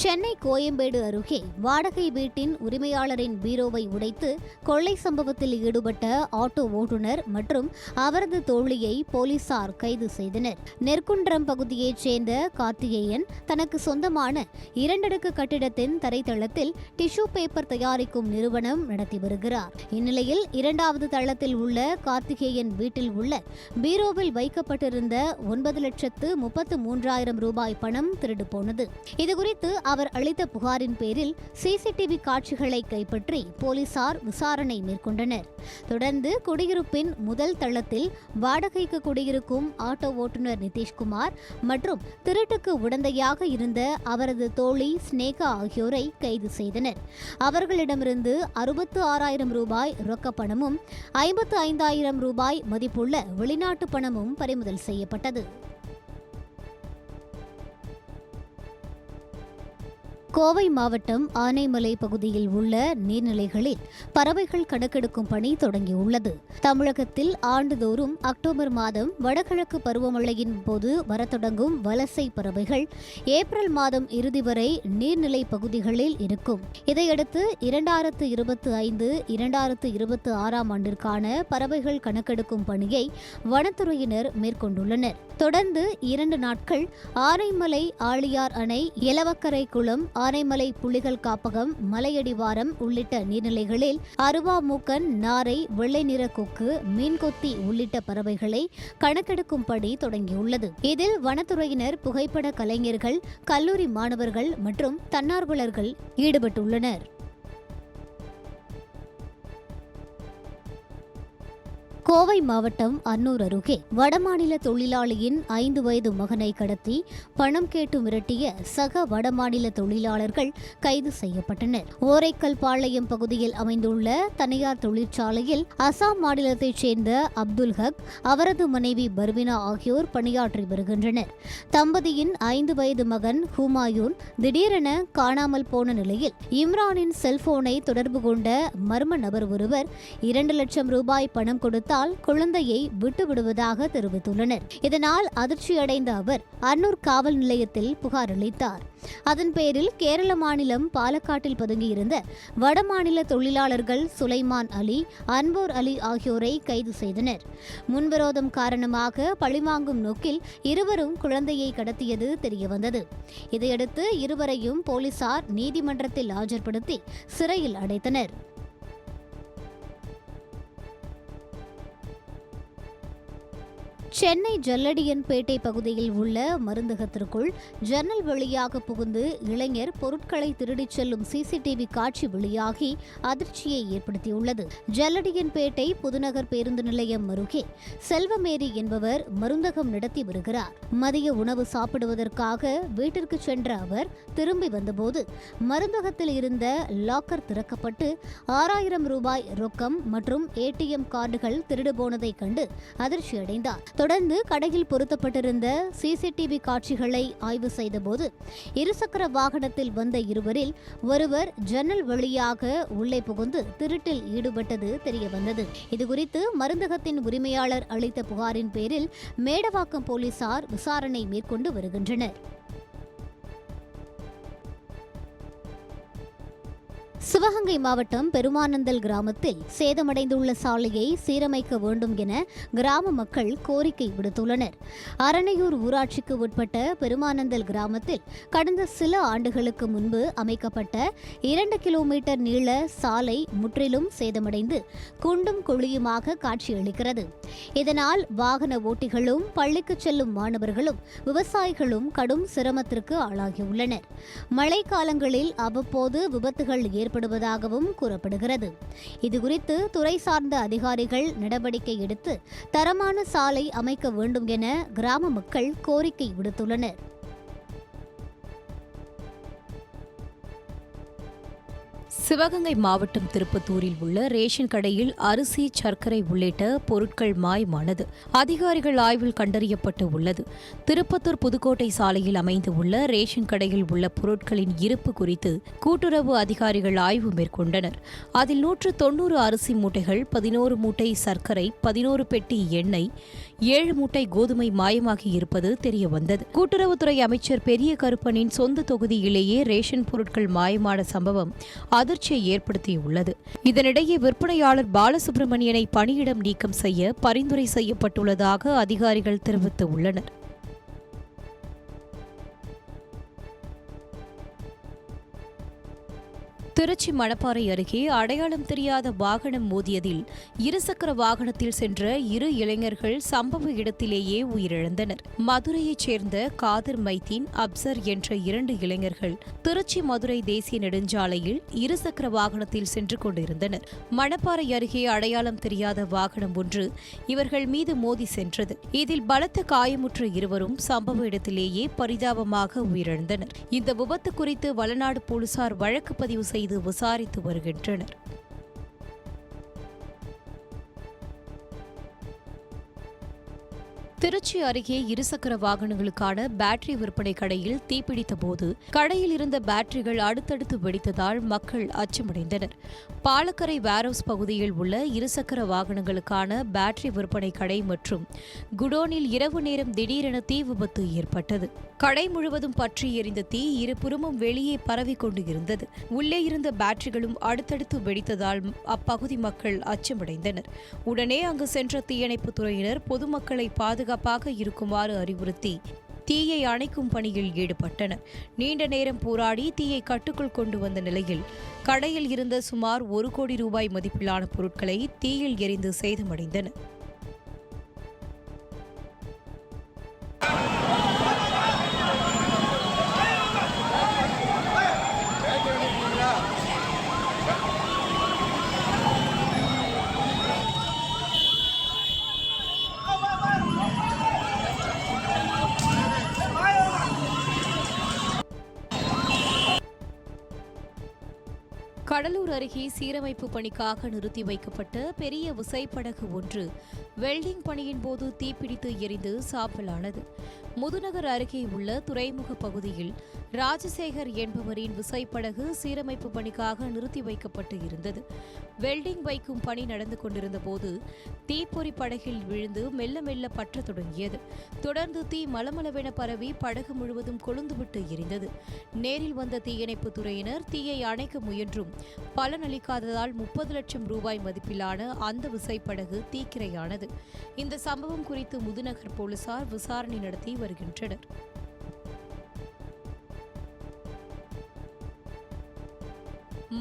சென்னை கோயம்பேடு அருகே வாடகை வீட்டின் உரிமையாளரின் பீரோவை உடைத்து கொள்ளை சம்பவத்தில் ஈடுபட்ட ஆட்டோ ஓட்டுநர் மற்றும் அவரது தோழியை போலீசார் கைது செய்தனர். நெற்குன்றம் பகுதியைச் சேர்ந்த கார்த்திகேயன் தனக்கு சொந்தமான 2 அடுக்கு கட்டிடத்தின் தரைத்தளத்தில் டிஷ்யூ பேப்பர் தயாரிக்கும் நிறுவனம் நடத்தி வருகிறார். இந்நிலையில் 2வது தளத்தில் உள்ள கார்த்திகேயன் வீட்டில் உள்ள பீரோவில் வைக்கப்பட்டிருந்த 9,33,000 ரூபாய் பணம் திருடு போனது. இதுகுறித்து அவர் அளித்த புகாரின் பேரில் சிசிடிவி காட்சிகளை கைப்பற்றி போலீசார் விசாரணை மேற்கொண்டனர். தொடர்ந்து குடியிருப்பின் முதல் தளத்தில் வாடகைக்கு குடியிருக்கும் ஆட்டோ ஓட்டுநர் நிதிஷ்குமார் மற்றும் திருட்டுக்கு உடந்தையாக இருந்த அவரது தோழி ஸ்னேகா ஆகியோரை கைது செய்தனர். அவர்களிடமிருந்து 66,000 ரூபாய் ரொக்க பணமும் 55,000 ரூபாய் மதிப்புள்ள வெளிநாட்டு பணமும் பறிமுதல் செய்யப்பட்டது. கோவை மாவட்டம் ஆனைமலை பகுதியில் உள்ள நீர்நிலைகளில் பறவைகள் கணக்கெடுக்கும் பணி தொடங்கியுள்ளது. தமிழகத்தில் ஆண்டுதோறும் அக்டோபர் மாதம் வடகிழக்கு பருவமழையின் போது வரத்தொடங்கும் வலசை பறவைகள் ஏப்ரல் மாதம் இறுதி வரை நீர்நிலை பகுதிகளில் இருக்கும். இதையடுத்து 2025, 2026 ஆண்டிற்கான பறவைகள் கணக்கெடுக்கும் பணியை வனத்துறையினர் மேற்கொண்டுள்ளனர். தொடர்ந்து 2 நாட்கள் ஆனைமலை ஆழியார் அணை, எலவக்கரை குளம், ஆனைமலை புலிகள் காப்பகம், மலையடிவாரம் உள்ளிட்ட நீர்நிலைகளில் அருவா மூக்கன், நாரை, வெள்ளை நிற கொக்கு, மீன்கொத்தி உள்ளிட்ட பறவைகளை கணக்கெடுக்கும் பணி தொடங்கியுள்ளது. இதில் வனத்துறையினர், புகைப்பட கலைஞர்கள், கல்லூரி மாணவர்கள் மற்றும் தன்னார்வலர்கள் ஈடுபட்டுள்ளனர். கோவை மாவட்டம் அன்னூர் அருகே வடமாநில தொழிலாளியின் 5 வயது மகனை கடத்தி பணம் கேட்டு மிரட்டிய சக வடமாநில தொழிலாளர்கள் கைது செய்யப்பட்டனர். ஓரைக்கல் பாளையம் பகுதியில் அமைந்துள்ள தனியார் தொழிற்சாலையில் அசாம் மாநிலத்தைச் சேர்ந்த அப்துல் ஹக், அவரது மனைவி பர்வினா ஆகியோர் பணியாற்றி வருகின்றனர். தம்பதியின் 5 வயது மகன் ஹுமாயூன் திடீரென காணாமல் போன நிலையில் இம்ரானின் செல்போனை தொடர்பு கொண்ட மர்ம நபர் ஒருவர் 2 லட்சம் ரூபாய் பணம் கொடுத்தால் குழந்தையை விட்டு விடுவதாக தெரிவித்துள்ளனர். இதனால் அதிர்ச்சியடைந்த அவர் அன்னூர் காவல் நிலையத்தில் புகார் அளித்தார். அதன் பேரில் கேரள மாநிலம் பாலக்காட்டில் பதுங்கியிருந்த வடமாநில தொழிலாளர்கள் சுலைமான் அலி, அன்வோர் அலி ஆகியோரை கைது செய்தனர். முன்விரோதம் காரணமாக பழிவாங்கும் நோக்கில் இருவரும் குழந்தையை கடத்தியது தெரியவந்தது. இதையடுத்து இருவரையும் போலீசார் நீதிமன்றத்தில் ஆஜர்படுத்தி சிறையில் அடைத்தனர். சென்னை ஜல்லடியன்பேட்டை பகுதியில் உள்ள மருந்தகத்திற்குள் ஜன்னல் வழியாக புகுந்து இளைஞர் பொருட்களை திருடிச் செல்லும் சிசிடிவி காட்சி வெளியாகி அதிர்ச்சியை ஏற்படுத்தியுள்ளது. ஜல்லடியன்பேட்டை புதுநகர் பேருந்து நிலையம் அருகே செல்வமேரி என்பவர் மருந்தகம் நடத்தி வருகிறார். மதிய உணவு சாப்பிடுவதற்காக வீட்டிற்கு சென்ற அவர் திரும்பி வந்தபோது மருந்தகத்தில் இருந்த லாக்கர் திறக்கப்பட்டு 6,000 ரூபாய் ரொக்கம் மற்றும் ஏடிஎம் கார்டுகள் திருடு போனதை கண்டு அதிர்ச்சியடைந்தார். தொடர்ந்து கடையில் பொருத்தப்பட்டிருந்த சிசிடிவி காட்சிகளை ஆய்வு செய்தபோது இருசக்கர வாகனத்தில் வந்த இருவரில் ஒருவர் ஜன்னல் வழியாக உள்ளே புகுந்து திருட்டில் ஈடுபட்டது தெரியவந்தது. இதுகுறித்து மருந்தகத்தின் உரிமையாளர் அளித்த புகாரின் பேரில் மேடவாக்கம் போலீசார் விசாரணை மேற்கொண்டு வருகின்றனர். சிவகங்கை மாவட்டம் பெருமானந்தல் கிராமத்தில் சேதமடைந்துள்ள சாலையை சீரமைக்க வேண்டும் என கிராம மக்கள் கோரிக்கை விடுத்துள்ளனர். அரணையூர் ஊராட்சிக்கு உட்பட்ட பெருமானந்தல் கிராமத்தில் கடந்த சில ஆண்டுகளுக்கு முன்பு அமைக்கப்பட்ட 2 கிலோமீட்டர் நீள சாலை முற்றிலும் சேதமடைந்து குண்டும் குழியுமாக காட்சியளிக்கிறது. இதனால் வாகன ஓட்டிகளும், பள்ளிக்கு செல்லும் மாணவர்களும், விவசாயிகளும் கடும் சிரமத்திற்கு ஆளாகியுள்ளனர். மழைக்காலங்களில் அவ்வப்போது விபத்துகள் ஏற்படுவதாகவும் கூறப்படுகிறது. இதுகுறித்து துறை சார்ந்த அதிகாரிகள் நடவடிக்கை எடுத்து தரமான சாலை அமைக்க வேண்டும் என கிராம மக்கள் கோரிக்கை விடுத்துள்ளனர். சிவகங்கை மாவட்டம் திருப்பத்தூரில் உள்ள ரேஷன் கடையில் அரிசி, சர்க்கரை உள்ளிட்ட பொருட்கள் மாயமானது. அதிகாரிகள் ஆய்வில் கண்டறியப்பட்டு உள்ளது. திருப்பத்தூர் புதுக்கோட்டை சாலையில் அமைந்து உள்ள ரேஷன் கடையில் உள்ள பொருட்களின் இருப்பு குறித்து கூட்டுறவு அதிகாரிகள் ஆய்வு மேற்கொண்டனர். அதில் 190 அரிசி மூட்டைகள், 11 மூட்டை சர்க்கரை, 11 பெட்டி எண்ணெய், 7 மூட்டை கோதுமை மாயமாகி இருப்பது தெரியவந்தது. கூட்டுறவுத்துறை அமைச்சர் பெரிய கருப்பனின் சொந்த தொகுதியிலேயே ரேஷன் பொருட்கள் மாயமான சம்பவம் அதிர்ச்சியை ஏற்படுத்தியுள்ளது. இதனிடையே விற்பனையாளர் பாலசுப்ரமணியனை பணியிடம் நீக்கம் செய்ய பரிந்துரை செய்யப்பட்டுள்ளதாக அதிகாரிகள் தெரிவித்துள்ளனர். திருச்சி மணப்பாறை அருகே அடையாளம் தெரியாத வாகனம் மோதியதில் இருசக்கர வாகனத்தில் சென்ற 2 இளைஞர்கள் சம்பவ இடத்திலேயே உயிரிழந்தனர். மதுரையைச் சேர்ந்த காதர் மைதீன், அப்சர் என்ற 2 இளைஞர்கள் திருச்சி மதுரை தேசிய நெடுஞ்சாலையில் இருசக்கர வாகனத்தில் சென்று கொண்டிருந்தனர். மணப்பாறை அருகே அடையாளம் தெரியாத வாகனம் ஒன்று இவர்கள் மீது மோதி சென்றது. இதில் பலத்த காயமுற்ற இருவரும் சம்பவ இடத்திலேயே பரிதாபமாக உயிரிழந்தனர். இந்த விபத்து குறித்து வளநாடு போலீசார் வழக்கு பதிவு செய்து விசாரித்து வருகின்றனர். திருச்சி அருகே இருசக்கர வாகனங்களுக்கான பேட்டரி விற்பனை கடையில் தீப்பிடித்த போது கடையில் இருந்த பேட்டரிகள் அடுத்தடுத்து வெடித்ததால் மக்கள் அச்சமடைந்தனர். பாலக்கரை வேர்ஹவுஸ் பகுதியில் உள்ள இருசக்கர வாகனங்களுக்கான பேட்டரி விற்பனை கடை மற்றும் குடோனில் இரவு நேரம் திடீரென தீ விபத்து ஏற்பட்டது. கடை முழுவதும் பற்றி எரிந்த தீ இருபுறமும் வெளியே பரவிக் கொண்டு இருந்தது. உள்ளே இருந்த பேட்டரிகளும் அடுத்தடுத்து வெடித்ததால் அப்பகுதி மக்கள் அச்சமடைந்தனர். உடனே அங்கு சென்ற தீயணைப்புத் துறையினர் பொதுமக்களை பாதுகாப்பாக இருக்குமாறு அறிவுறுத்தி தீயை அணைக்கும் பணியில் ஈடுபட்டனர். நீண்ட நேரம் போராடி தீயை கட்டுக்குள் கொண்டு வந்த நிலையில் கடையில் இருந்த சுமார் 1 கோடி ரூபாய் மதிப்பிலான பொருட்களை தீயில் எரிந்து சேதமடைந்தன. கடலூர் அருகே சீரமைப்பு பணிக்காக நிறுத்தி வைக்கப்பட்ட பெரிய விசைப்படகு ஒன்று வெல்டிங் பணியின் போது தீப்பிடித்து எரிந்து சாம்பலானது. முதுநகர் அருகே உள்ள துறைமுக பகுதியில் ராஜசேகர் என்பவரின் விசைப்படகு சீரமைப்பு பணிக்காக நிறுத்தி வைக்கப்பட்டு இருந்தது. வெல்டிங் வைக்கும் பணி நடந்து கொண்டிருந்த போது தீப்பொறி படகில் விழுந்து மெல்ல மெல்ல பற்றத் தொடங்கியது. தொடர்ந்து தீ மளமளவென பரவி படகு முழுவதும் கொழுந்துவிட்டு எரிந்தது. நேரில் வந்த தீயணைப்பு துறையினர் தீயை அணைக்க முயன்றும் பலனளிக்காததால் 30 லட்சம் ரூபாய் மதிப்பிலான அந்த விசைப்படகு தீக்கிரையானது. இந்த சம்பவம் குறித்து முதுநகர் போலீசார் விசாரணை நடத்தி வருகின்றனர்.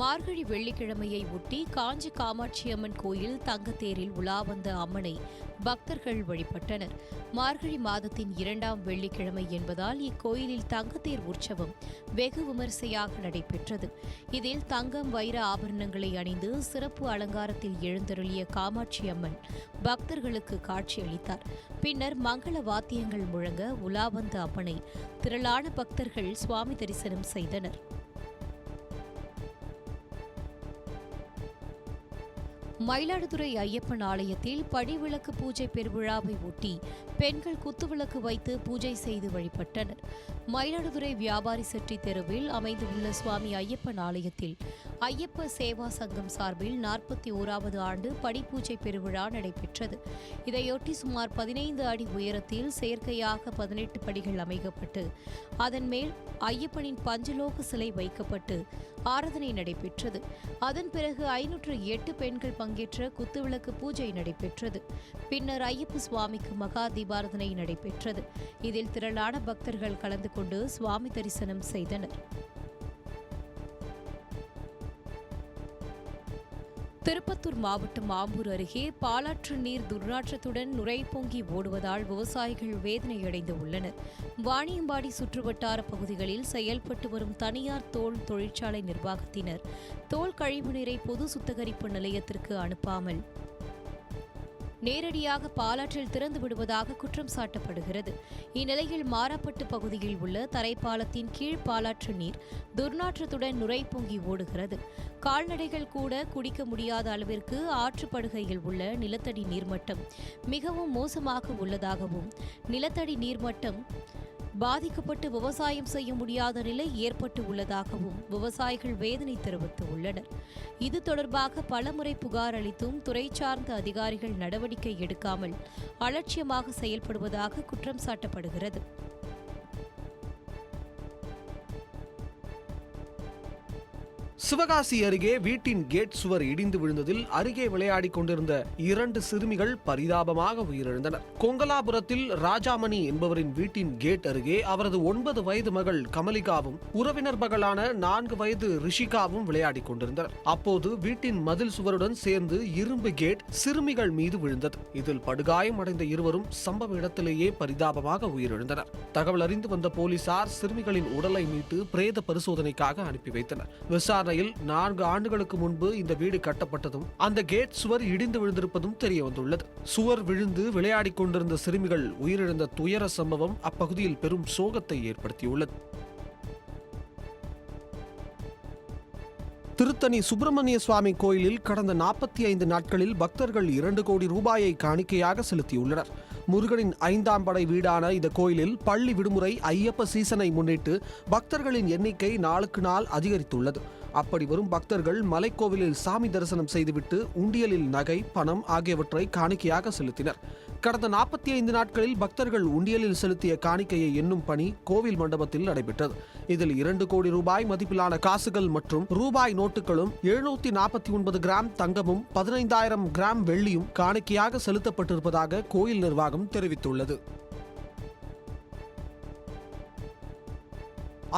மார்கழி வெள்ளிக்கிழமையை ஒட்டி காஞ்சி காமாட்சி அம்மன் கோயில் தங்கத்தேரில் உலா வந்த அம்மனை பக்தர்கள் வழிபட்டனர். மார்கழி மாதத்தின் 2ஆம் வெள்ளிக்கிழமை என்பதால் இக்கோயிலில் தங்கத்தேர் உற்சவம் வெகு விமரிசையாக நடைபெற்றது. இதில் தங்கம், வைர ஆபரணங்களை அணிந்து சிறப்பு அலங்காரத்தில் எழுந்தருளிய காமாட்சி அம்மன் பக்தர்களுக்கு காட்சியளித்தார். பின்னர் மங்கள வாத்தியங்கள் முழங்க உலா வந்த அம்மனை திரளான பக்தர்கள் சுவாமி தரிசனம் செய்தனர். மயிலாடுதுறை ஐயப்பன் ஆலயத்தில் படிவிளக்கு பூஜை பெருவிழாவை ஒட்டி பெண்கள் குத்துவிளக்கு வைத்து பூஜை செய்து வழிபட்டனர். மயிலாடுதுறை வியாபாரி செட்டி தெருவில் அமைந்துள்ள சுவாமி ஐயப்பன் ஆலயத்தில் ஐயப்ப சேவா சங்கம் சார்பில் 41வது ஆண்டு படிப்பூஜை பெருவிழா நடைபெற்றது. இதையொட்டி சுமார் 15 அடி உயரத்தில் செயற்கையாக 18 படிகள் அமைக்கப்பட்டு அதன் மேல் ஐயப்பனின் பஞ்சலோக சிலை வைக்கப்பட்டு ஆராதனை நடைபெற்றது. அதன் பிறகு 508 பெண்கள் பங்கேற்ற குத்துவிளக்கு பூஜை நடைபெற்றது. பின்னர் ஐயப்ப சுவாமிக்கு மகா தீபாராதனை நடைபெற்றது. இதில் திரளான பக்தர்கள் கலந்து கொண்டு சுவாமி தரிசனம் செய்தனர். திருப்பத்தூர் மாவட்டம் ஆம்பூர் அருகே பாலாற்று நீர் துர்நாற்றத்துடன் நுரை பொங்கி ஓடுவதால் விவசாயிகள் வேதனையடைந்து உள்ளனர். வாணியம்பாடி சுற்றுவட்டார பகுதிகளில் செயல்பட்டு வரும் தனியார் தோல் தொழிற்சாலை நிர்வாகத்தினர் தோல் கழிவுநீரை பொது சுத்திகரிப்பு நிலையத்திற்கு அனுப்பாமல் நேரடியாக பாலாற்றில் திறந்து விடுவதாக குற்றம் சாட்டப்படுகிறது. இந்நிலையில் மாராப்பட்டு பகுதியில் உள்ள தரைப்பாலத்தின் கீழ் பாலாற்று நீர் துர்நாற்றத்துடன் நுரை பொங்கி ஓடுகிறது. கால்நடைகள் கூட குடிக்க முடியாத அளவிற்கு ஆற்றுப்படுகையில் உள்ள நிலத்தடி நீர்மட்டம் மிகவும் மோசமாக உள்ளதாகவும், நிலத்தடி நீர்மட்டம் பாதிக்கப்பட்டு விவசாயம் செய்ய முடியாத நிலை ஏற்பட்டு உள்ளதாகவும் விவசாயிகள் வேதனை தெரிவித்து உள்ளனர். இது தொடர்பாக பலமுறை புகார் அளித்தும் துறை சார்ந்த அதிகாரிகள் நடவடிக்கை எடுக்காமல் அலட்சியமாக செயல்படுவதாக குற்றம் சாட்டப்படுகிறது. சிவகாசி அருகே வீட்டின் கேட் சுவர் இடிந்து விழுந்ததில் அருகே விளையாடிக் கொண்டிருந்த 2 சிறுமிகள் பரிதாபமாக உயிரிழந்தனர். கொங்கலாபுரத்தில் ராஜாமணி என்பவரின் வீட்டின் கேட் அருகே அவரது 9 வயது மகள் கமலிகாவும் உறவினர் மகளான 4 வயது ரிஷிகாவும் விளையாடிக் கொண்டிருந்தனர். அப்போது வீட்டின் மதில் சுவருடன் சேர்ந்து இரும்பு கேட் சிறுமிகள் மீது விழுந்தது. இதில் படுகாயம் அடைந்த இருவரும் சம்பவ இடத்திலேயே பரிதாபமாக உயிரிழந்தனர். தகவல் அறிந்து வந்த போலீசார் சிறுமிகளின் உடலை மீட்டு பிரேத பரிசோதனைக்காக அனுப்பி வைத்தனர். விசாரணையில் 4 ஆண்டுகளுக்கு முன்பு இந்த வீடு கட்டப்பட்டதும் அந்த கேட் சுவர் இடிந்து விழுந்திருப்பதும் தெரிய வந்துள்ளது. சுவர் விழுந்து விளையாடிக் கொண்டிருந்த சிறுமிகள் உயிரிழந்த துயர சம்பவம் அப்பகுதியில் பெரும் சோகத்தை ஏற்படுத்தியுள்ளது. திருத்தணி சுப்பிரமணிய சுவாமி கோயிலில் கடந்த 45 நாட்களில் பக்தர்கள் 2 கோடி ரூபாயை காணிக்கையாக செலுத்தியுள்ளனர். முருகனின் 5ஆம் படை வீடான இந்த கோயிலில் பள்ளி விடுமுறை ஐயப்ப சீசனை முன்னிட்டு பக்தர்களின் எண்ணிக்கை நாளுக்கு நாள் அதிகரித்துள்ளது. அப்படி வரும் பக்தர்கள் மலைக்கோவிலில் சாமி தரிசனம் செய்துவிட்டு உண்டியலில் நகை, பணம் ஆகியவற்றை காணிக்கையாக செலுத்தினர். கடந்த 45 நாட்களில் பக்தர்கள் உண்டியலில் செலுத்திய காணிக்கையை எண்ணும் பணி கோவில் மண்டபத்தில் நடைபெற்றது. இதில் 2 கோடி ரூபாய் மதிப்பிலான காசுகள் மற்றும் ரூபாய் நோட்டுகளும் 749 கிராம் தங்கமும் 15,000 கிராம் வெள்ளியும் காணிக்கையாக செலுத்தப்பட்டிருப்பதாக கோயில் நிர்வாகம் தெரிவித்துள்ளது.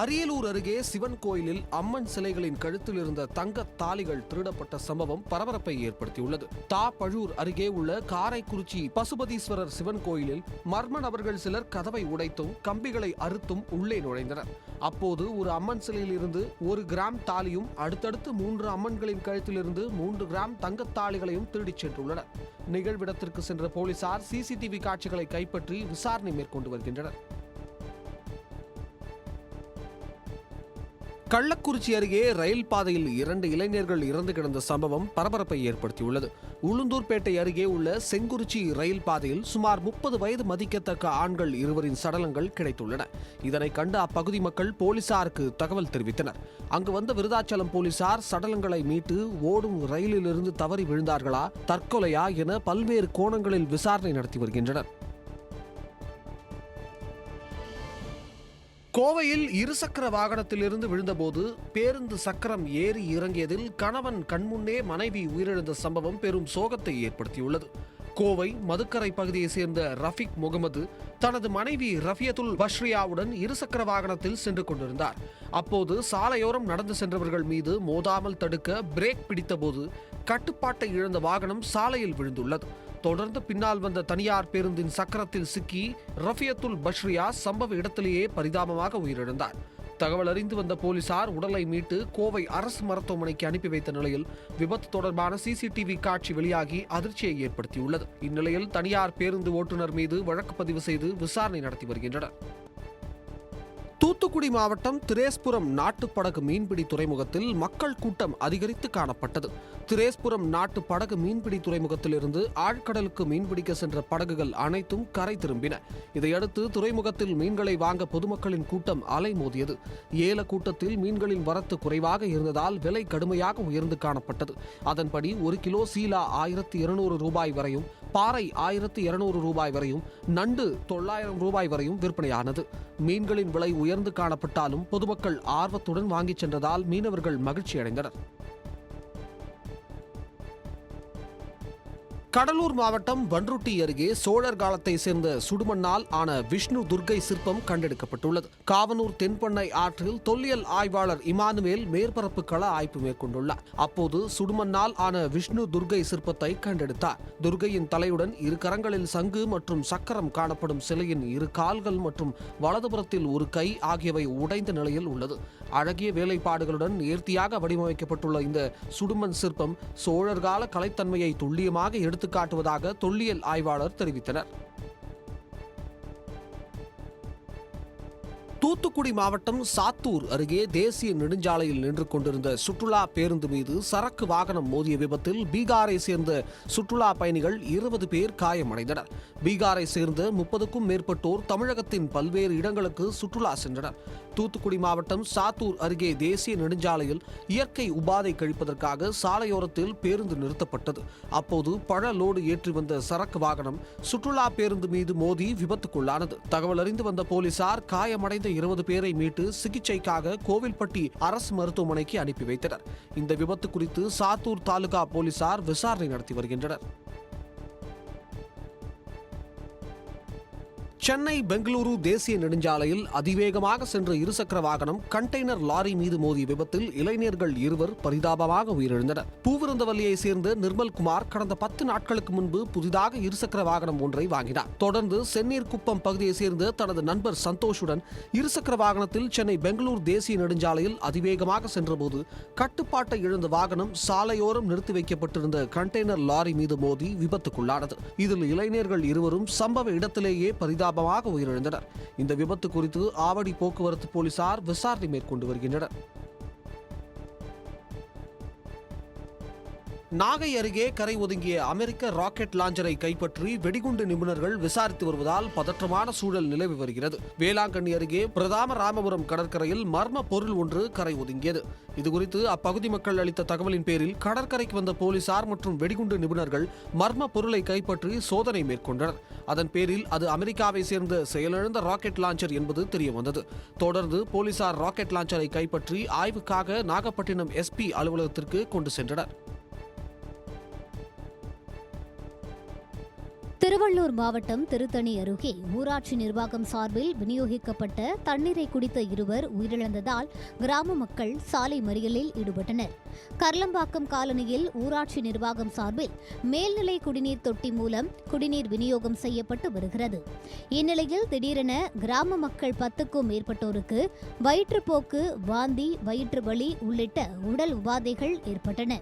அரியலூர் அருகே சிவன் கோயிலில் அம்மன் சிலைகளின் கழுத்தில் இருந்த தங்க தாலிகள் திருடப்பட்ட சம்பவம் பரபரப்பை ஏற்படுத்தியுள்ளது. தாப்பழூர் அருகே உள்ள காரைக்குறிச்சி பசுபதீஸ்வரர் சிவன் கோயிலில் மர்ம நபர்கள் சிலர் கதவை உடைத்தும் கம்பிகளை அறுத்தும் உள்ளே நுழைந்தனர். அப்போது ஒரு அம்மன் சிலையில் இருந்து 1 கிராம் தாலியும் அடுத்தடுத்து 3 அம்மன்களின் கழுத்திலிருந்து 3 கிராம் தங்கத்தாலிகளையும் திருடிச் சென்றுள்ளனர். நிகழ்விடத்திற்கு சென்ற போலீசார் சிசிடிவி காட்சிகளை கைப்பற்றி விசாரணை மேற்கொண்டு வருகின்றனர். கள்ளக்குறிச்சி அருகே ரயில் பாதையில் 2 இளைஞர்கள் இறந்து கிடந்த சம்பவம் பரபரப்பை ஏற்படுத்தியுள்ளது. உளுந்தூர்பேட்டை அருகே உள்ள செங்குறிச்சி ரயில் பாதையில் சுமார் 30 வயது மதிக்கத்தக்க ஆண்கள் 2 சடலங்கள் கிடைத்துள்ளன. இதனை கண்டு அப்பகுதி மக்கள் போலீசாருக்கு தகவல் தெரிவித்தனர். அங்கு வந்த விருதாச்சலம் போலீசார் சடலங்களை மீட்டு ஓடும் ரயிலிலிருந்து தவறி விழுந்தார்களா, தற்கொலையா என பல்வேறு கோணங்களில் விசாரணை நடத்தி வருகின்றனர். கோவையில் 2 சக்கர வாகனத்திலிருந்து விழுந்தபோது பேருந்து சக்கரம் ஏறி இறங்கியதில் கணவன் கண்முன்னே மனைவி உயிரிழந்த சம்பவம் பெரும் சோகத்தை ஏற்படுத்தியுள்ளது. கோவை மதுக்கரை பகுதியைச் சேர்ந்த ரஃபிக் முகமது தனது மனைவி ரஃபியத்துல் பஷ்ரியாவுடன் 2 சக்கர வாகனத்தில் சென்று கொண்டிருந்தார். அப்போது சாலையோரம் நடந்து சென்றவர்கள் மீது மோதாமல் தடுக்க பிரேக் பிடித்தபோது கட்டுப்பாட்டை இழந்த வாகனம் சாலையில் விழுந்துள்ளது. தொடர்ந்து பின்னால் வந்த தனியார் பேருந்தின் சக்கரத்தில் சிக்கி ரஃபியத்துல் பஷ்ரியா சம்பவ இடத்திலேயே பரிதாபமாக உயிரிழந்தார். தகவல் அறிந்து வந்த போலீசார் உடலை மீட்டு கோவை அரசு மருத்துவமனைக்கு அனுப்பி வைத்த நிலையில் விபத்து தொடர்பான சிசிடிவி காட்சி வெளியாகி அதிர்ச்சியை ஏற்படுத்தியுள்ளது. இந்நிலையில் தனியார் பேருந்து ஓட்டுநர் மீது வழக்கு பதிவு செய்து விசாரணை நடத்தி வருகின்றனர். தூத்துக்குடி மாவட்டம் திரேஸ்புரம் நாட்டுப்படகு மீன்பிடி துறைமுகத்தில் மக்கள் கூட்டம் அதிகரித்து காணப்பட்டது. திரேஸ்புரம் நாட்டு படகு மீன்பிடி துறைமுகத்திலிருந்து ஆழ்கடலுக்கு மீன்பிடிக்க சென்ற படகுகள் அனைத்தும் கரை திரும்பின. இதையடுத்து துறைமுகத்தில் மீன்களை வாங்க பொதுமக்களின் கூட்டம் அலைமோதியது. ஏல கூட்டத்தில் மீன்களின் வரத்து குறைவாக இருந்ததால் விலை கடுமையாக உயர்ந்து காணப்பட்டது. அதன்படி 1 கிலோ சீலா 1200 ரூபாய் வரையும், பாறை 1200 ரூபாய் வரையும், நண்டு 900 ரூபாய் வரையும் விற்பனையானது. மீன்களின் விலை உயர்ந்து காணப்பட்டாலும் பொதுமக்கள் ஆர்வத்துடன் வாங்கிச் சென்றதால் மீனவர்கள் மகிழ்ச்சியடைந்தனர். கடலூர் மாவட்டம் பன்ருட்டி அருகே சோழர் காலத்தை சேர்ந்த சுடுமண்ணால் ஆன விஷ்ணு துர்க்கை சிற்பம் கண்டெடுக்கப்பட்டுள்ளது. காவனூர் தென்பண்ணை ஆற்றில் தொல்லியல் ஆய்வாளர் இமானுவேல் மேற்பரப்பு கள ஆய்வு மேற்கொண்டுள்ளார். அப்போது சுடுமண்ணால் ஆன விஷ்ணு துர்க்கை சிற்பத்தை கண்டெடுத்தார். துர்க்கையின் தலையுடன் 2 கரங்களில் சங்கு மற்றும் சக்கரம் காணப்படும் சிலையின் 2 கால்கள் மற்றும் வலதுபுறத்தில் 1 கை ஆகியவை உடைந்த நிலையில் உள்ளது. அழகிய வேலைப்பாடுகளுடன் நேர்த்தியாக வடிவமைக்கப்பட்டுள்ள இந்த சுடுமண் சிற்பம் சோழர் கால கலைத்தன்மையை துல்லியமாக எடுத்து எடுத்துக்காட்டுவதாக தொல்லியல் ஆய்வாளர் தெரிவித்தனர். தூத்துக்குடி மாவட்டம் சாத்தூர் அருகே தேசிய நெடுஞ்சாலையில் நின்று கொண்டிருந்த சுற்றுலா பேருந்து மீது சரக்கு வாகனம் மோதிய விபத்தில் பீகாரை சேர்ந்த சுற்றுலா பயணிகள் 20 பேர் காயமடைந்தனர். பீகாரை சேர்ந்த 30க்கும் மேற்பட்டோர் தமிழகத்தின் பல்வேறு இடங்களுக்கு சுற்றுலா சென்றனர். தூத்துக்குடி மாவட்டம் சாத்தூர் அருகே தேசிய நெடுஞ்சாலையில் இயற்கை உபாதை கழிப்பதற்காக சாலையோரத்தில் பேருந்து நிறுத்தப்பட்டது. அப்போது பழ லோடு ஏற்றி வந்த சரக்கு வாகனம் சுற்றுலா பேருந்து மீது மோதி விபத்துக்குள்ளானது. தகவல் அறிந்து வந்த போலீசார் காயமடைந்த 20 பேரை மீட்டு சிகிச்சைக்காக கோவில்பட்டி அரசு மருத்துவமனைக்கு அனுப்பி வைத்தனர். இந்த விபத்து குறித்து சாத்தூர் தாலுகா போலீசார் விசாரணை நடத்தி வருகின்றனர். சென்னை பெங்களூரு தேசிய நெடுஞ்சாலையில் அதிவேகமாக சென்ற இருசக்கர வாகனம் கண்டெய்னர் லாரி மீது மோதிய விபத்தில் இளைஞர்கள் 2 பரிதாபமாக உயிரிழந்தனர். பூவிருந்தவல்லியை சேர்ந்த நிர்மல்குமார் கடந்த 10 நாட்களுக்கு முன்பு புதிதாக இருசக்கர வாகனம் ஒன்றை வாங்கினார். தொடர்ந்து சென்னீர் குப்பம் பகுதியை சேர்ந்த தனது நண்பர் சந்தோஷுடன் இருசக்கர வாகனத்தில் சென்னை பெங்களூரு தேசிய நெடுஞ்சாலையில் அதிவேகமாக சென்றபோது கட்டுப்பாட்டை இழந்த வாகனம் சாலையோரம் நிறுத்தி வைக்கப்பட்டிருந்த கண்டெய்னர் லாரி மீது மோதி விபத்துக்குள்ளானது. இதில் இளைஞர்கள் 2 சம்பவ இடத்திலேயே பரிதாபமாக உயிரிழந்தனர். இந்த விபத்து குறித்து ஆவடி போக்குவரத்து போலீசார் விசாரணை மேற்கொண்டு வருகின்றனர். நாகை அருகே கரை ஒதுங்கிய அமெரிக்க ராக்கெட் லாஞ்சரை கைப்பற்றி வெடிகுண்டு நிபுணர்கள் விசாரித்து வருவதால் பதற்றமான சூழல் நிலவி வருகிறது. வேளாங்கண்ணி அருகே பிரதாம ராமபுரம் கடற்கரையில் மர்ம பொருள் ஒன்று கரை ஒதுங்கியது. இதுகுறித்து அப்பகுதி மக்கள் அளித்த தகவலின் பேரில் கடற்கரைக்கு வந்த போலீசார் மற்றும் வெடிகுண்டு நிபுணர்கள் மர்ம பொருளை கைப்பற்றி சோதனை மேற்கொண்டனர். அதன் பேரில் அது அமெரிக்காவை சேர்ந்த செயலிழந்த ராக்கெட் லாஞ்சர் என்பது தெரியவந்தது. தொடர்ந்து போலீசார் ராக்கெட் லாஞ்சரை கைப்பற்றி ஆய்வுக்காக நாகப்பட்டினம் எஸ்பி அலுவலகத்திற்கு கொண்டு சென்றனர். திருவள்ளூர் மாவட்டம் திருத்தணி அருகே ஊராட்சி நிர்வாகம் சார்பில் விநியோகிக்கப்பட்ட தண்ணீரை குடித்த 2 உயிரிழந்ததால் கிராம மக்கள் சாலை மறியலில் ஈடுபட்டனர். கர்லம்பாக்கம் காலனியில் ஊராட்சி நிர்வாகம் சார்பில் மேல்நிலை குடிநீர் தொட்டி மூலம் குடிநீர் விநியோகம் செய்யப்பட்டு வருகிறது. இந்நிலையில் திடீரென கிராம மக்கள் 10க்கும் மேற்பட்டோருக்கு வயிற்றுப்போக்கு, வாந்தி, வயிற்று வலி உள்ளிட்ட உடல் உபாதைகள் ஏற்பட்டன.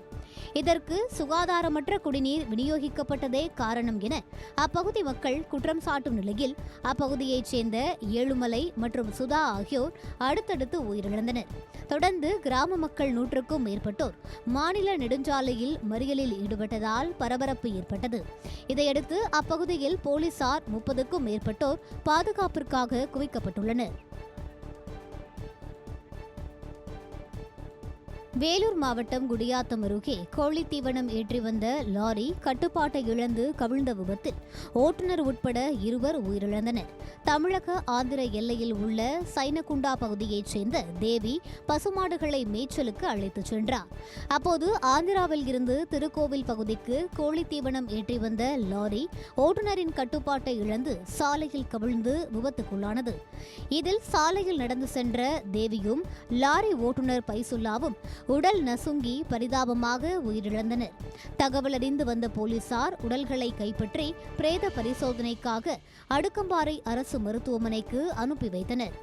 இதற்கு சுகாதாரமற்ற குடிநீர் விநியோகிக்கப்பட்டதே காரணம் என அப்பகுதி மக்கள் குற்றம் சாட்டும் நிலையில் அப்பகுதியைச் சேர்ந்த ஏழுமலை மற்றும் சுதா ஆகியோர் அடுத்தடுத்து உயிரிழந்தனர். தொடர்ந்து கிராம மக்கள் 100க்கும் மேற்பட்டோர் மாநில நெடுஞ்சாலையில் மறியலில் ஈடுபட்டதால் பரபரப்பு ஏற்பட்டது. இதையடுத்து அப்பகுதியில் போலீசார் 30க்கும் மேற்பட்டோர் பாதுகாப்பிற்காக குவிக்கப்பட்டுள்ளனர். வேலூர் மாவட்டம் குடியாத்தம் அருகே கோழித்தீவனம் ஏற்றி வந்த லாரி கட்டுப்பாட்டை இழந்து கவிழ்ந்த விபத்தில் ஓட்டுநர் உட்பட 2 உயிரிழந்தனர். தமிழக ஆந்திர எல்லையில் உள்ள சைனகுண்டா பகுதியைச் சேர்ந்த தேவி பசுமாடுகளை மேய்ச்சலுக்கு அழைத்துச் சென்றார். அப்போது ஆந்திராவில் இருந்து திருக்கோவில் பகுதிக்கு கோழித்தீவனம் ஏற்றி வந்த லாரி ஓட்டுநரின் கட்டுப்பாட்டை இழந்து சாலையில் கவிழ்ந்து விபத்துக்குள்ளானது. இதில் சாலையில் நடந்து சென்ற தேவியும் லாரி ஓட்டுநர் பைசுல்லாவும் உடல் நசுங்கி பரிதாபமாக உயிரிழந்தனர். தகவல் அறிந்து வந்த போலீசார் உடல்களை கைப்பற்றி பிரேத பரிசோதனைக்காக அடுக்கம்பாறை அரசு மருத்துவமனைக்கு அனுப்பி வைத்தனர்.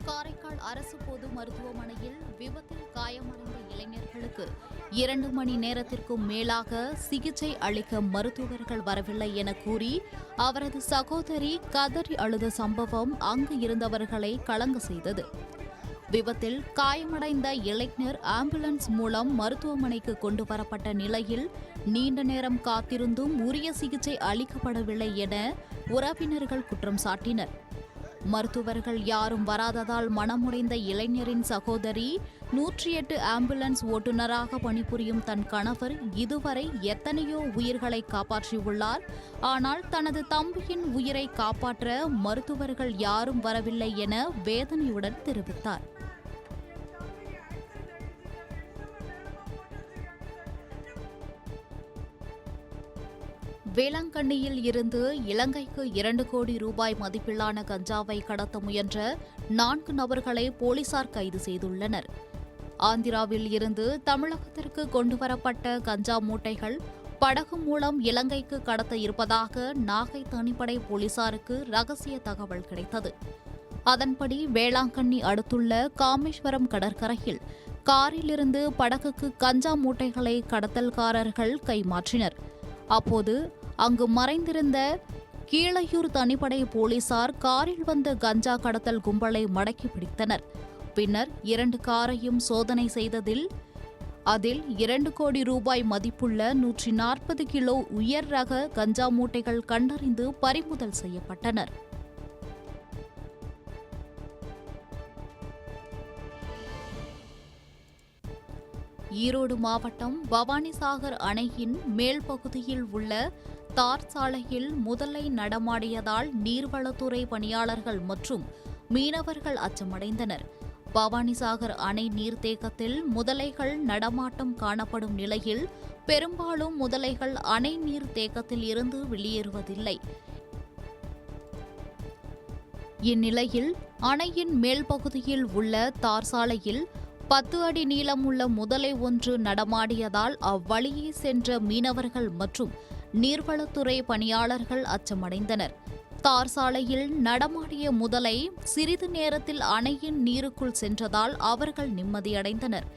காரைக்கால் அரசு பொது மருத்துவமனையில் விபத்தில் காயமடைந்த இளைஞர்களுக்கு 2 மணி நேரத்திற்கும் மேலாக சிகிச்சை அளிக்க மருத்துவர்கள் வரவில்லை என கூறி அவரது சகோதரி கதறி அழுத சம்பவம் அங்கு இருந்தவர்களை கலங்க செய்தது. விபத்தில் காயமடைந்த இளைஞர் ஆம்புலன்ஸ் மூலம் மருத்துவமனைக்கு கொண்டு வரப்பட்ட நிலையில் நீண்ட நேரம் காத்திருந்தும் உரிய சிகிச்சை அளிக்கப்படவில்லை என உறவினர்கள் குற்றம் சாட்டினர். மருத்துவர்கள் யாரும் வராததால் மனமுடைந்த இளைஞரின் சகோதரி 108 ஆம்புலன்ஸ் ஓட்டுநராக பணிபுரியும் தன் கணவர் இதுவரை எத்தனையோ உயிர்களை காப்பாற்றியுள்ளார். ஆனால் தனது தம்பியின் உயிரை காப்பாற்ற மருத்துவர்கள் யாரும் வரவில்லை என வேதனையுடன் தெரிவித்தார். வேளாங்கண்ணியில் இருந்து இலங்கைக்கு 2 கோடி ரூபாய் மதிப்பிலான கஞ்சாவை கடத்த முயன்ற 4 நபர்களை போலீசார் கைது செய்துள்ளனர். ஆந்திராவில் இருந்து தமிழகத்திற்கு கொண்டுவரப்பட்ட கஞ்சா மூட்டைகள் படகு மூலம் இலங்கைக்கு கடத்த இருப்பதாக நாகை தனிப்படை போலீசாருக்கு ரகசிய தகவல் கிடைத்தது. அதன்படி வேளாங்கண்ணி அடுத்துள்ள காமேஸ்வரம் கடற்கரையில் காரிலிருந்து படகுக்கு கஞ்சா மூட்டைகளை கடத்தல்காரர்கள் கைமாற்றினர். அப்போது அங்கு மறைந்திருந்த கீழையூர் தனிப்படை போலீசார் காரில் வந்த கஞ்சா கடத்தல் கும்பலை மடக்கி பிடித்தனர். பின்னர் 2 காரையும் சோதனை செய்ததில் அதில் 2 கோடி ரூபாய் மதிப்புள்ள 140 கிலோ உயர் ரக கஞ்சா மூட்டைகள் கண்டறிந்து பறிமுதல் செய்யப்பட்டனர். ஈரோடு மாவட்டம் பவானிசாகர் அணையின் மேல் பகுதியில் உள்ள தார் சாலையில் முதலை நடமாடியதால் நீர்வளத்துறை பணியாளர்கள் மற்றும் மீனவர்கள் அச்சமடைந்தனர். பவானிசாகர் அணை நீர்த்தேக்கத்தில் முதலைகள் நடமாட்டம் காணப்படும் நிலையில் பெரும்பாலும் முதலைகள் அணை நீர்த்தேக்கத்தில் இருந்து வெளியேறுவதில்லை. இந்நிலையில் அணையின் மேல் பகுதியில் உள்ள தார் சாலையில் 10 அடி நீளமுள்ள முதலை ஒன்று நடமாடியதால் அவ்வழியே சென்ற மீனவர்கள் மற்றும் நீர்வளத்துறை பணியாளர்கள் அச்சமடைந்தனர். தார் சாலையில் நடமாடிய முதலை சிறிது நேரத்தில் அணையின் நீருக்குள் சென்றதால் அவர்கள் நிம்மதியடைந்தனர்.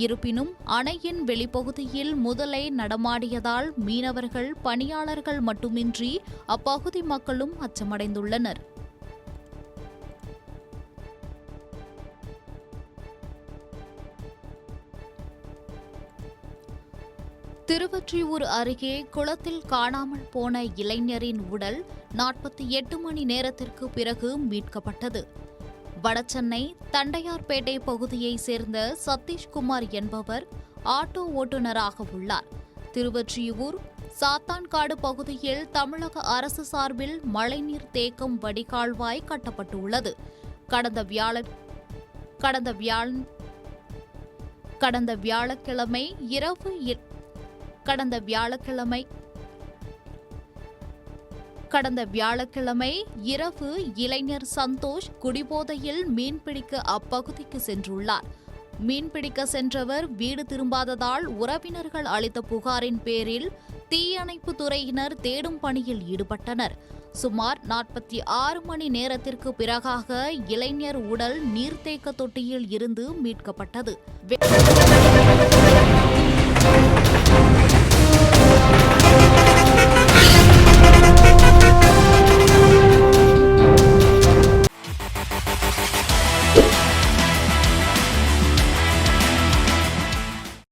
இருப்பினும் அணையின் வெளிப்பகுதியில் முதலை நடமாடியதால் மீனவர்கள், பணியாளர்கள் மட்டுமின்றி அப்பகுதி மக்களும் அச்சமடைந்துள்ளனர். திருவொற்றியூர் அருகே குளத்தில் காணாமல் போன இளைஞரின் உடல் 48 மணி நேரத்திற்கு பிறகு மீட்கப்பட்டது. வடசென்னை தண்டையார்பேட்டை பகுதியைச் சேர்ந்த சதீஷ்குமார் என்பவர் ஆட்டோ ஓட்டுநராக உள்ளார். திருவொற்றியூர் சாத்தான்காடு பகுதியில் தமிழக அரசு சார்பில் மழைநீர் தேக்கம் வடிகால்வாய் கட்டப்பட்டுள்ளது. கடந்த வியாழக்கிழமை இரவு இளைஞர் சந்தோஷ் குடிபோதையில் மீன்பிடிக்க அப்பகுதிக்கு சென்றுள்ளார். மீன்பிடிக்க சென்றவர் வீடு திரும்பாததால் உறவினர்கள் அளித்த புகாரின் பேரில் தீயணைப்பு துறையினர் தேடும் பணியில் ஈடுபட்டனர். சுமார் 46 மணி நேரத்திற்கு பிறகாக இளைஞர் உடல் நீர்த்தேக்க தொட்டியில் இருந்து மீட்கப்பட்டது.